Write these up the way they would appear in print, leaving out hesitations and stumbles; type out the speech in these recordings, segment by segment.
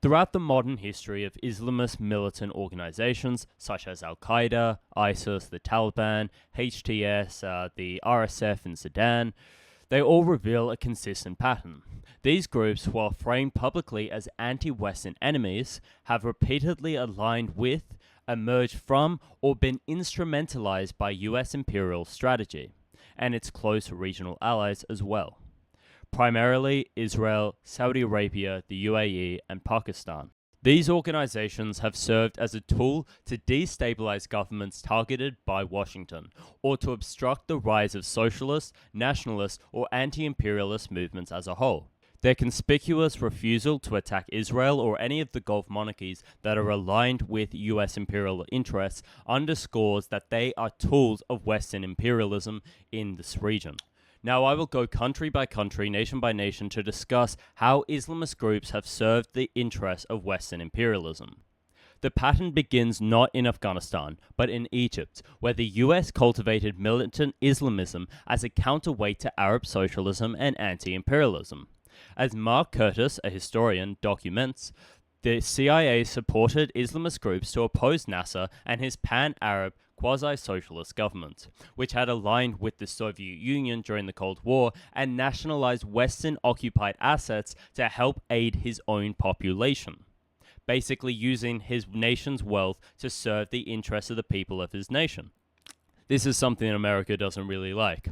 Throughout the modern history of Islamist militant organizations such as Al-Qaeda, ISIS, the Taliban, HTS, the RSF in Sudan, they all reveal a consistent pattern. These groups, while framed publicly as anti-Western enemies, have repeatedly aligned with, emerged from, or been instrumentalized by US imperial strategy, and its close regional allies as well. Primarily Israel, Saudi Arabia, the UAE, and Pakistan. These organizations have served as a tool to destabilize governments targeted by Washington, or to obstruct the rise of socialist, nationalist, or anti-imperialist movements as a whole. Their conspicuous refusal to attack Israel or any of the Gulf monarchies that are aligned with US imperial interests underscores that they are tools of Western imperialism in this region. Now I will go country by country, nation by nation to discuss how Islamist groups have served the interests of Western imperialism. The pattern begins not in Afghanistan, but in Egypt, where the US cultivated militant Islamism as a counterweight to Arab socialism and anti-imperialism. As Mark Curtis, a historian, documents, the CIA supported Islamist groups to oppose Nasser and his pan-Arab quasi-socialist government, which had aligned with the Soviet Union during the Cold War and nationalized Western-occupied assets to help aid his own population, basically using his nation's wealth to serve the interests of the people of his nation. This is something America doesn't really like.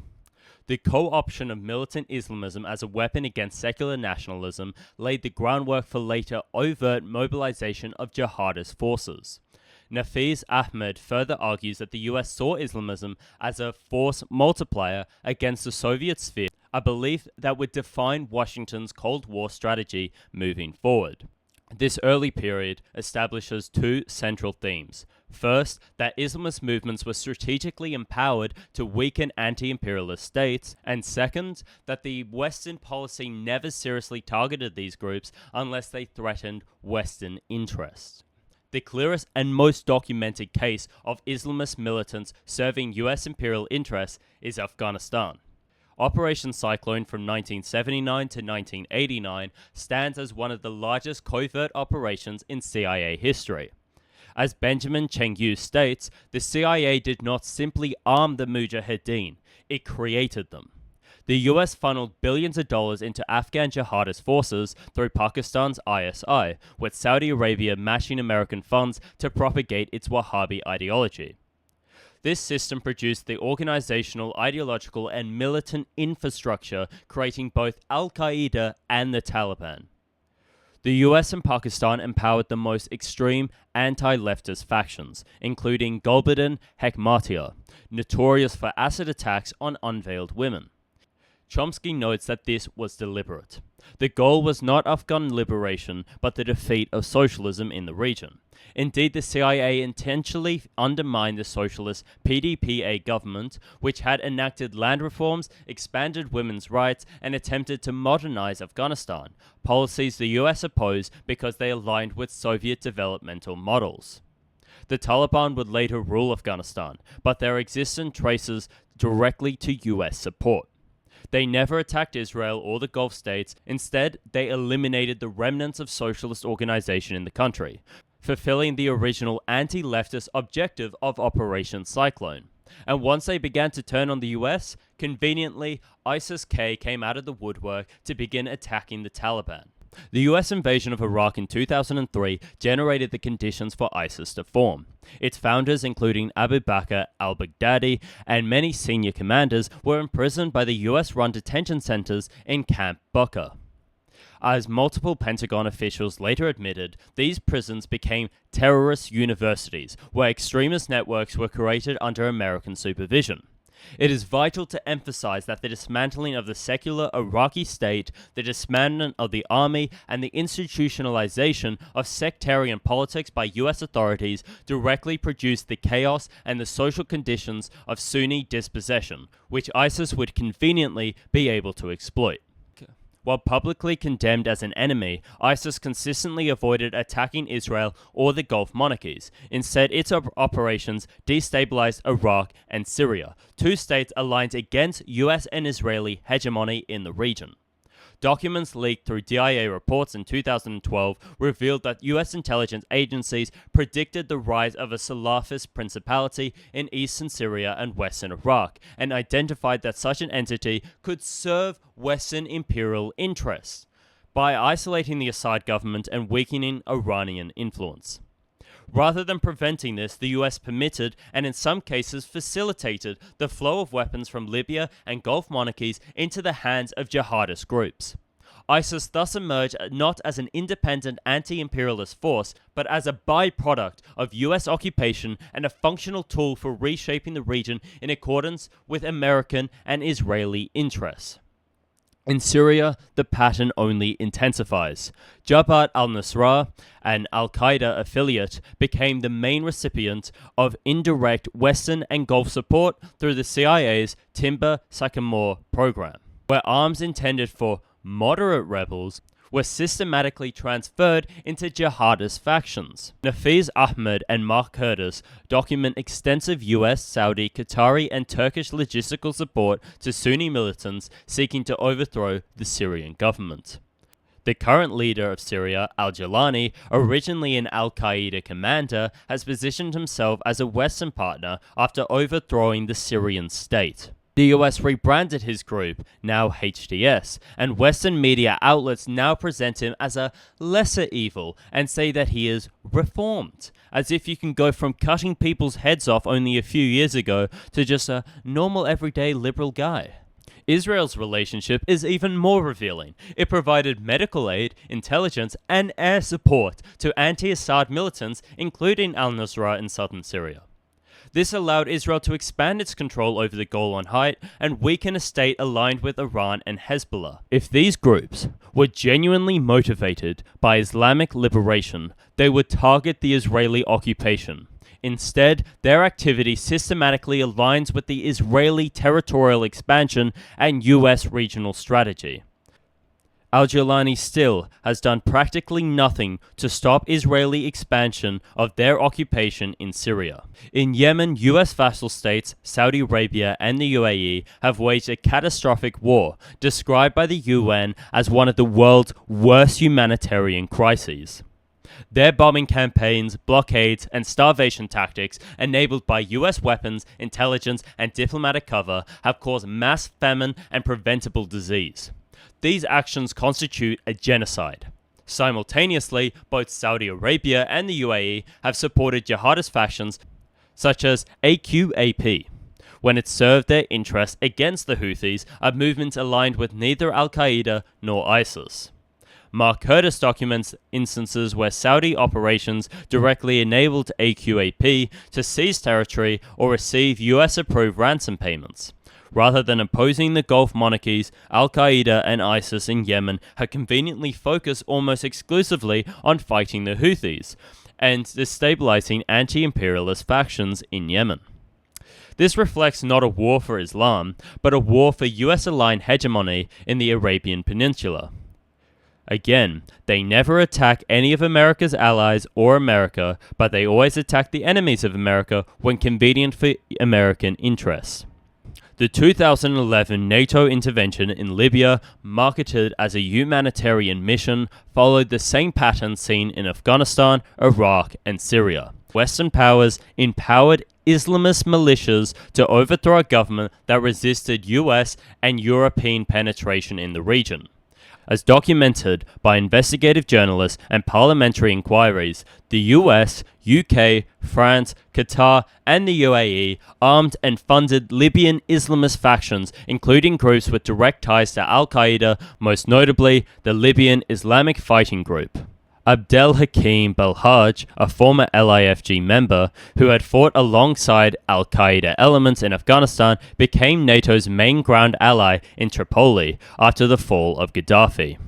The co-option of militant Islamism as a weapon against secular nationalism laid the groundwork for later overt mobilization of jihadist forces. Nafiz Ahmed further argues that the US saw Islamism as a force multiplier against the Soviet sphere, a belief that would define Washington's Cold War strategy moving forward. This early period establishes two central themes. First, that Islamist movements were strategically empowered to weaken anti-imperialist states, and second, that the Western policy never seriously targeted these groups unless they threatened Western interests. The clearest and most documented case of Islamist militants serving US imperial interests is Afghanistan. Operation Cyclone from 1979 to 1989 stands as one of the largest covert operations in CIA history. As Benjamin Chengyu states, the CIA did not simply arm the Mujahideen, it created them. The US funneled billions of dollars into Afghan jihadist forces through Pakistan's ISI, with Saudi Arabia matching American funds to propagate its Wahhabi ideology. This system produced the organizational, ideological, and militant infrastructure creating both Al-Qaeda and the Taliban. The US and Pakistan empowered the most extreme anti-leftist factions, including Gulbuddin Hekmatyar, notorious for acid attacks on unveiled women. Chomsky notes that this was deliberate. The goal was not Afghan liberation, but the defeat of socialism in the region. Indeed, the CIA intentionally undermined the socialist PDPA government, which had enacted land reforms, expanded women's rights, and attempted to modernize Afghanistan, policies the US opposed because they aligned with Soviet developmental models. The Taliban would later rule Afghanistan, but their existence traces directly to US support. They never attacked Israel or the Gulf states. Instead, they eliminated the remnants of socialist organization in the country, fulfilling the original anti-leftist objective of Operation Cyclone. And once they began to turn on the US, conveniently, ISIS-K came out of the woodwork to begin attacking the Taliban. The US invasion of Iraq in 2003 generated the conditions for ISIS to form. Its founders, including Abu Bakr al-Baghdadi and many senior commanders, were imprisoned by the US-run detention centers in Camp Bucca. As multiple Pentagon officials later admitted, these prisons became terrorist universities, where extremist networks were created under American supervision. It is vital to emphasize that the dismantling of the secular Iraqi state, the dismantling of the army, and the institutionalization of sectarian politics by US authorities directly produced the chaos and the social conditions of Sunni dispossession, which ISIS would conveniently be able to exploit. While publicly condemned as an enemy, ISIS consistently avoided attacking Israel or the Gulf monarchies. Instead, its operations destabilized Iraq and Syria, two states aligned against US and Israeli hegemony in the region. Documents leaked through DIA reports in 2012 revealed that US intelligence agencies predicted the rise of a Salafist principality in eastern Syria and western Iraq, and identified that such an entity could serve Western imperial interests by isolating the Assad government and weakening Iranian influence. Rather than preventing this, the US permitted, and in some cases facilitated, the flow of weapons from Libya and Gulf monarchies into the hands of jihadist groups. ISIS thus emerged not as an independent anti-imperialist force, but as a byproduct of US occupation and a functional tool for reshaping the region in accordance with American and Israeli interests. In Syria, the pattern only intensifies. Jabhat al-Nusra, an al-Qaeda affiliate, became the main recipient of indirect Western and Gulf support through the CIA's Timber Sycamore program, where arms intended for moderate rebels were systematically transferred into jihadist factions. Nafiz Ahmed and Mark Curtis document extensive US, Saudi, Qatari, and Turkish logistical support to Sunni militants seeking to overthrow the Syrian government. The current leader of Syria, al-Jilani, originally an al-Qaeda commander, has positioned himself as a Western partner after overthrowing the Syrian state. The US rebranded his group, now HTS, and Western media outlets now present him as a lesser evil and say that he is reformed, as if you can go from cutting people's heads off only a few years ago to just a normal everyday liberal guy. Israel's relationship is even more revealing. It provided medical aid, intelligence, and air support to anti-Assad militants, including al-Nusra in southern Syria. This allowed Israel to expand its control over the Golan Heights and weaken a state aligned with Iran and Hezbollah. If these groups were genuinely motivated by Islamic liberation, they would target the Israeli occupation. Instead, their activity systematically aligns with the Israeli territorial expansion and US regional strategy. Al-Jilani still has done practically nothing to stop Israeli expansion of their occupation in Syria. In Yemen, US vassal states, Saudi Arabia and the UAE have waged a catastrophic war, described by the UN as one of the world's worst humanitarian crises. Their bombing campaigns, blockades, and starvation tactics, enabled by US weapons, intelligence, and diplomatic cover, have caused mass famine and preventable disease. These actions constitute a genocide. Simultaneously, both Saudi Arabia and the UAE have supported jihadist factions such as AQAP, when it served their interests against the Houthis, a movement aligned with neither al-Qaeda nor ISIS. Mark Curtis documents instances where Saudi operations directly enabled AQAP to seize territory or receive US-approved ransom payments. Rather than opposing the Gulf monarchies, al-Qaeda and ISIS in Yemen had conveniently focused almost exclusively on fighting the Houthis and destabilizing anti-imperialist factions in Yemen. This reflects not a war for Islam, but a war for US-aligned hegemony in the Arabian Peninsula. Again, they never attack any of America's allies or America, but they always attack the enemies of America when convenient for American interests. The 2011 NATO intervention in Libya, marketed as a humanitarian mission, followed the same pattern seen in Afghanistan, Iraq, and Syria. Western powers empowered Islamist militias to overthrow a government that resisted US and European penetration in the region. As documented by investigative journalists and parliamentary inquiries, the US, UK, France, Qatar, and the UAE armed and funded Libyan Islamist factions, including groups with direct ties to al-Qaeda, most notably the Libyan Islamic Fighting Group. Abdel Hakim Belhaj, a former LIFG member who had fought alongside al-Qaeda elements in Afghanistan, became NATO's main ground ally in Tripoli after the fall of Gaddafi.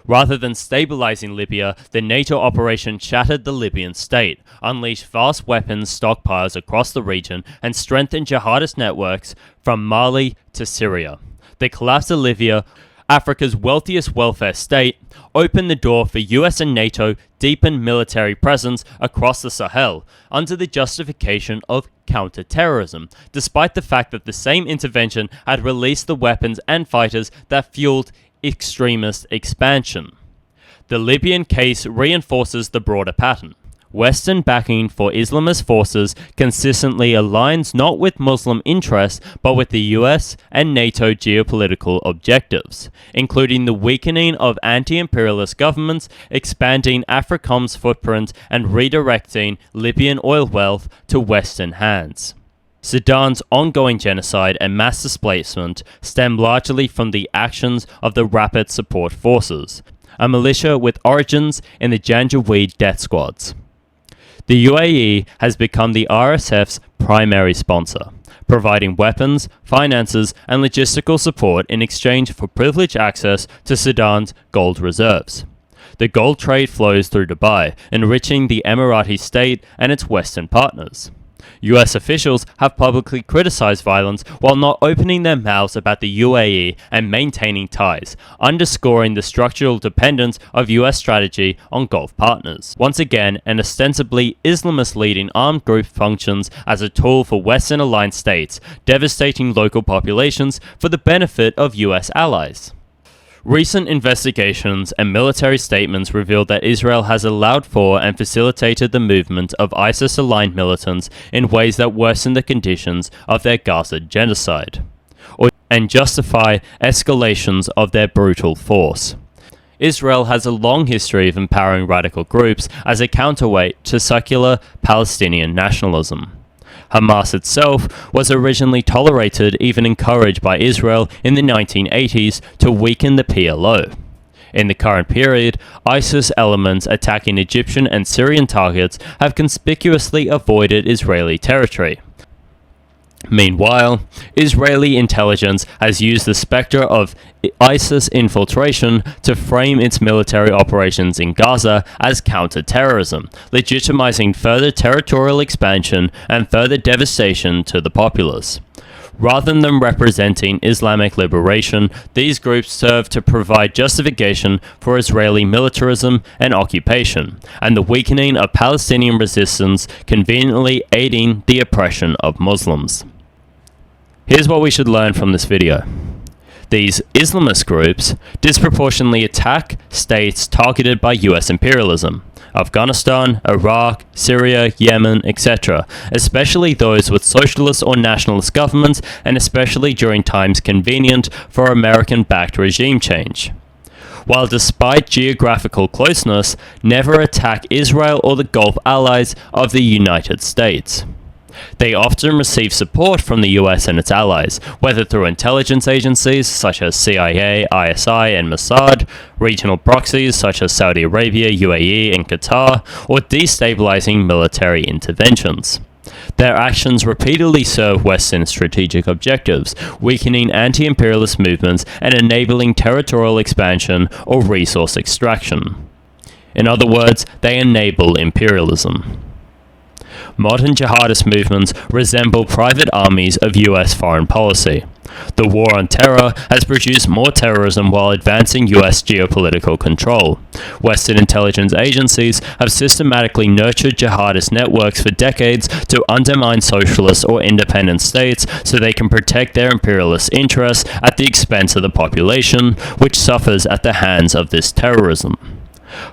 Rather than stabilizing Libya, the NATO operation shattered the Libyan state, unleashed vast weapons stockpiles across the region, and strengthened jihadist networks from Mali to Syria. The collapse of Libya, Africa's wealthiest welfare state, opened the door for US and NATO deepened military presence across the Sahel under the justification of counter-terrorism, despite the fact that the same intervention had released the weapons and fighters that fueled extremist expansion. The Libyan case reinforces the broader pattern. Western backing for Islamist forces consistently aligns not with Muslim interests but with the US and NATO geopolitical objectives, including the weakening of anti-imperialist governments, expanding AFRICOM's footprint, and redirecting Libyan oil wealth to Western hands. Sudan's ongoing genocide and mass displacement stem largely from the actions of the Rapid Support Forces, a militia with origins in the Janjaweed death squads. The UAE has become the RSF's primary sponsor, providing weapons, finances, and logistical support in exchange for privileged access to Sudan's gold reserves. The gold trade flows through Dubai, enriching the Emirati state and its Western partners. US officials have publicly criticized violence while not opening their mouths about the UAE and maintaining ties, underscoring the structural dependence of US strategy on Gulf partners. Once again, an ostensibly Islamist-leading armed group functions as a tool for Western-aligned states, devastating local populations for the benefit of US allies. Recent investigations and military statements reveal that Israel has allowed for and facilitated the movement of ISIS-aligned militants in ways that worsen the conditions of their Gaza genocide, and justify escalations of their brutal force. Israel has a long history of empowering radical groups as a counterweight to secular Palestinian nationalism. Hamas itself was originally tolerated, even encouraged by Israel in the 1980s to weaken the PLO. In the current period, ISIS elements attacking Egyptian and Syrian targets have conspicuously avoided Israeli territory. Meanwhile, Israeli intelligence has used the specter of ISIS infiltration to frame its military operations in Gaza as counter-terrorism, legitimizing further territorial expansion and further devastation to the populace. Rather than representing Islamic liberation, these groups serve to provide justification for Israeli militarism and occupation, and the weakening of Palestinian resistance, conveniently aiding the oppression of Muslims. Here's what we should learn from this video. These Islamist groups disproportionately attack states targeted by US imperialism. Afghanistan, Iraq, Syria, Yemen, etc., especially those with socialist or nationalist governments, and especially during times convenient for American-backed regime change. While despite geographical closeness, never attack Israel or the Gulf allies of the United States. They often receive support from the US and its allies, whether through intelligence agencies such as CIA, ISI, and Mossad, regional proxies such as Saudi Arabia, UAE, and Qatar, or destabilizing military interventions. Their actions repeatedly serve Western strategic objectives, weakening anti-imperialist movements and enabling territorial expansion or resource extraction. In other words, they enable imperialism. Modern jihadist movements resemble private armies of US foreign policy. The war on terror has produced more terrorism while advancing US geopolitical control. Western intelligence agencies have systematically nurtured jihadist networks for decades to undermine socialist or independent states so they can protect their imperialist interests at the expense of the population, which suffers at the hands of this terrorism.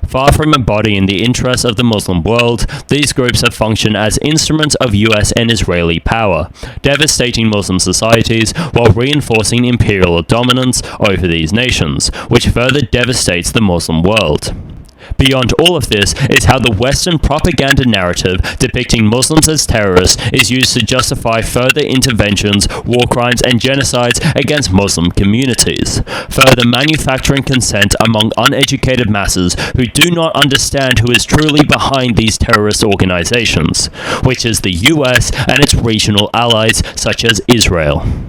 Far from embodying the interests of the Muslim world, these groups have functioned as instruments of US and Israeli power, devastating Muslim societies while reinforcing imperial dominance over these nations, which further devastates the Muslim world. Beyond all of this is how the Western propaganda narrative depicting Muslims as terrorists is used to justify further interventions, war crimes, and genocides against Muslim communities, further manufacturing consent among uneducated masses who do not understand who is truly behind these terrorist organizations, which is the US and its regional allies such as Israel.